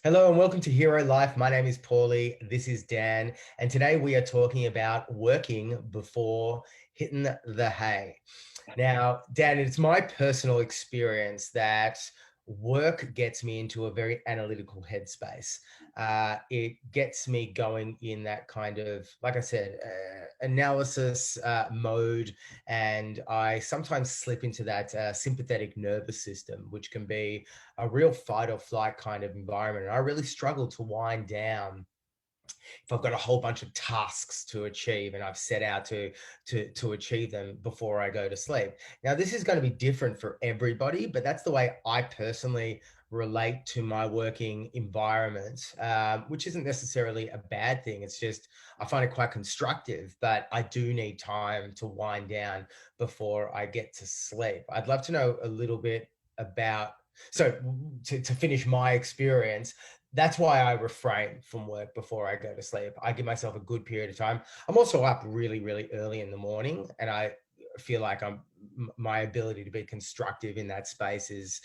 Hello and welcome to Hero Life. My name is Paulie. This is Dan. And today we are talking about working before hitting the hay. Now, Dan, it's my personal experience that work gets me into a very analytical headspace. It gets me going in that kind of, like I said, analysis mode. And I sometimes slip into that sympathetic nervous system, which can be a real fight or flight kind of environment. And I really struggle to wind down if I've got a whole bunch of tasks to achieve and I've set out to achieve them before I go to sleep. Now, this is going to be different for everybody, but that's the way I personally relate to my working environment, which isn't necessarily a bad thing. It's just I find it quite constructive, but I do need time to wind down before I get to sleep. I'd love to know a little bit about so to finish my experience, that's why I refrain from work before I go to sleep. I give myself a good period of time. I'm also up really, really early in the morning, and I feel like my ability to be constructive in that space is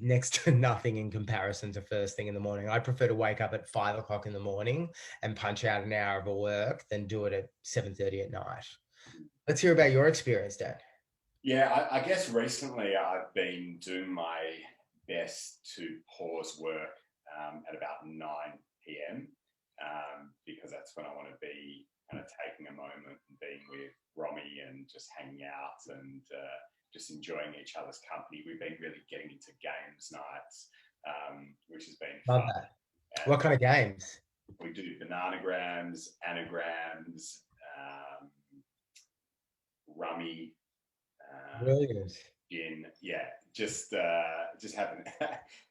next to nothing in comparison to first thing in the morning. I prefer to wake up at 5 o'clock in the morning and punch out an hour of a work than do it at 7:30 at night. Let's hear about your experience, Dan. Yeah, I guess recently I've been doing my best to pause work at about 9 p.m. Because that's when I want to be kind of taking a moment and being with Romy and just hanging out and just enjoying each other's company. We've been really getting into games nights, which has been Love fun. that. What And kind of games? we do bananagrams, anagrams, rummy. Brilliant. In yeah, just haven't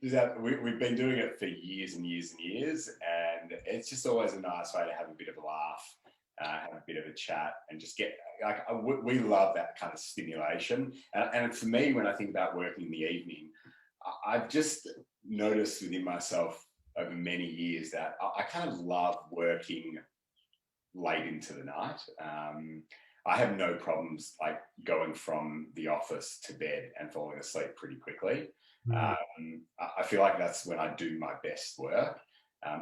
just have we've been doing it for years and years and years, and it's just always a nice way to have a bit of a laugh, have a bit of a chat, and just get like we love that kind of stimulation. And for me, when I think about working in the evening, I've just noticed within myself over many years that I kind of love working late into the night. I have no problems like going from the office to bed and falling asleep pretty quickly. Mm. I feel like that's when I do my best work.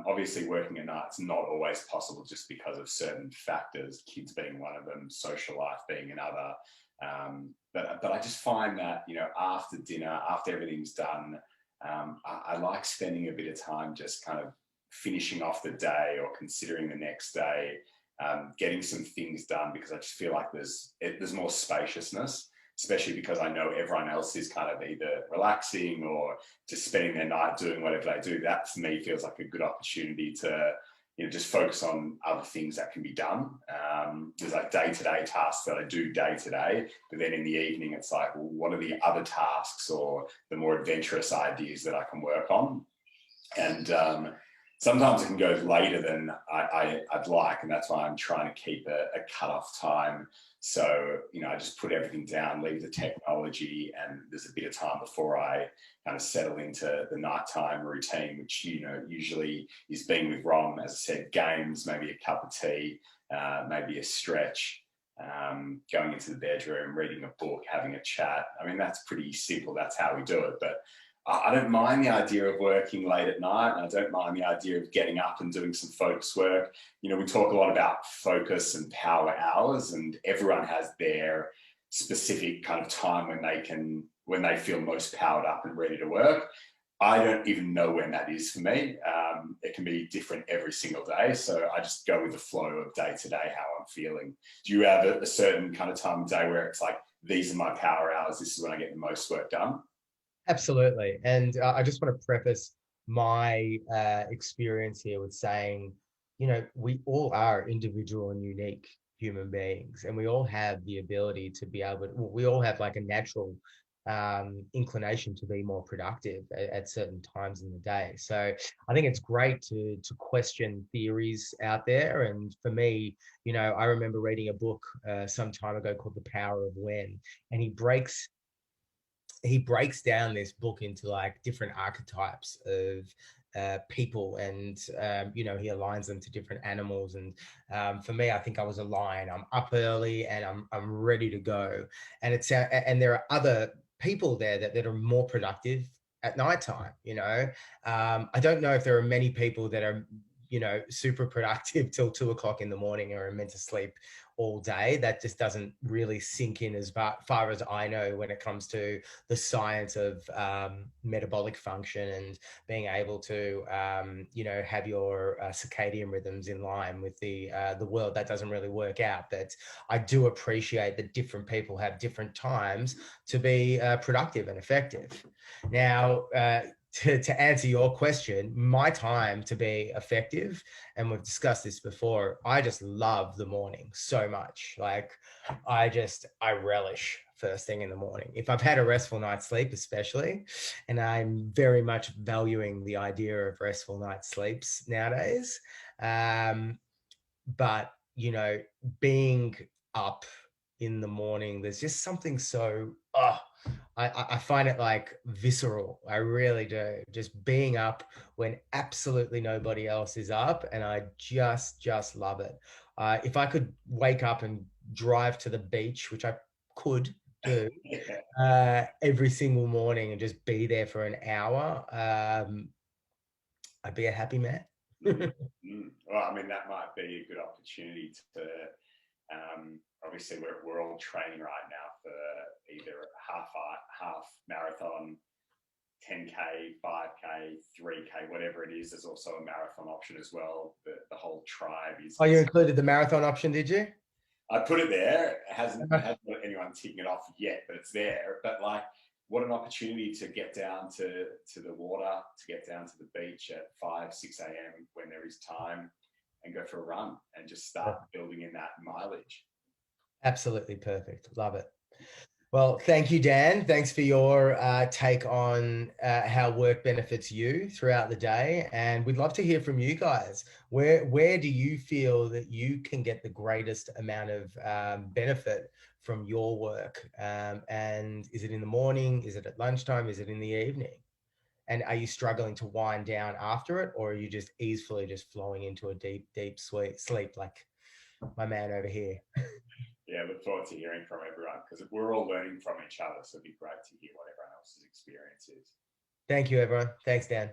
Obviously, working at night's not always possible just because of certain factors, kids being one of them, social life being another. But I just find that, after dinner, after everything's done, I like spending a bit of time just kind of finishing off the day or considering the next day, getting some things done, because I just feel like there's more spaciousness, especially because I know everyone else is kind of either relaxing or just spending their night doing whatever they do. That for me feels like a good opportunity to just focus on other things that can be done. There's like day-to-day tasks that I do day to day, but then in the evening it's like, well, what are the other tasks or the more adventurous ideas that I can work on? And sometimes it can go later than I'd like, and that's why I'm trying to keep a cut-off time. So, I just put everything down, leave the technology, and there's a bit of time before I kind of settle into the nighttime routine, which, usually is being with Rom, as I said, games, maybe a cup of tea, maybe a stretch, going into the bedroom, reading a book, having a chat. I mean, that's pretty simple. That's how we do it. But I don't mind the idea of working late at night, and I don't mind the idea of getting up and doing some focus work. We talk a lot about focus and power hours, and everyone has their specific kind of time when they feel most powered up and ready to work. I don't even know when that is for me. It can be different every single day. So I just go with the flow of day to day, how I'm feeling. Do you have a certain kind of time of day where it's like, these are my power hours, this is when I get the most work done? Absolutely. And I just want to preface my experience here with saying, we all are individual and unique human beings, and we all have the ability to be able to, well, we all have like a natural inclination to be more productive at certain times in the day. So I think it's great to question theories out there. And for me, I remember reading a book some time ago called The Power of When, and he breaks down this book into like different archetypes of people, and he aligns them to different animals. And for me, I think I was a lion. I'm up early and I'm ready to go. And there are other people there that are more productive at nighttime. I don't know if there are many people that are, super productive till 2 o'clock in the morning or are meant to sleep all day. That just doesn't really sink in as far as I know when it comes to the science of metabolic function and being able to, have your circadian rhythms in line with the world. That doesn't really work out. But I do appreciate that different people have different times to be productive and effective. Now, to answer your question, my time to be effective, and we've discussed this before, I just love the morning so much. Like, I relish first thing in the morning. If I've had a restful night's sleep, especially, and I'm very much valuing the idea of restful night sleeps nowadays. But, being up in the morning, there's just something so, I find it like visceral. I really do. Just being up when absolutely nobody else is up, and I just love it. If I could wake up and drive to the beach, which I could do Yeah. every single morning and just be there for an hour, I'd be a happy man. Mm, Well, I mean, that might be a good opportunity to. Obviously, we're all training right now for either half marathon, 10K, 5K, 3K, whatever it is. There's also a marathon option as well. The whole tribe Oh, you is. included the marathon option, did you? I put it there. It hasn't got anyone ticking it off yet, but it's there. But like, what an opportunity to get down to the water, to get down to the beach at 5, 6 a.m. when there is time, and go for a run and just start building in that mileage. Absolutely perfect. Love it. Well, thank you, Dan. Thanks for your take on how work benefits you throughout the day, and we'd love to hear from you guys. Where do you feel that you can get the greatest amount of benefit from your work? And is it in the morning? Is it at lunchtime? Is it in the evening? And are you struggling to wind down after it, or are you just easily just flowing into a deep sweet sleep like my man over here? Yeah, look forward to hearing from everyone because we're all learning from each other. So it'd be great to hear what everyone else's experience is. Thank you, everyone. Thanks, Dan.